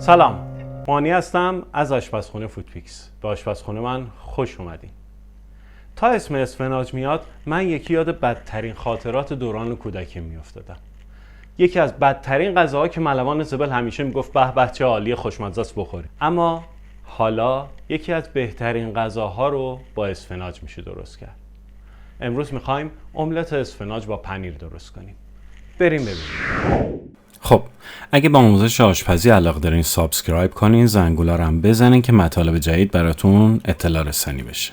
سلام، مانی هستم از آشپزخونه فودپیکس. به آشپزخونه من خوش اومدین. تا اسم اسفناج میاد من یاد بدترین خاطرات دوران کودکی میافتادم. یکی از بدترین غذاها که ملوان زبل همیشه میگفت به به چه عالی خوشمزه است بخوریم. اما حالا یکی از بهترین غذاها رو با اسفناج میشه درست کرد. امروز میخوایم املت اسفناج با پنیر درست کنیم. بریم ببینیم. خب اگه با آموزش آشپزی علاقه دارین سابسکرایب کنین، زنگوله رو هم بزنین که مطالب جدید براتون اطلاع رسانی بشه.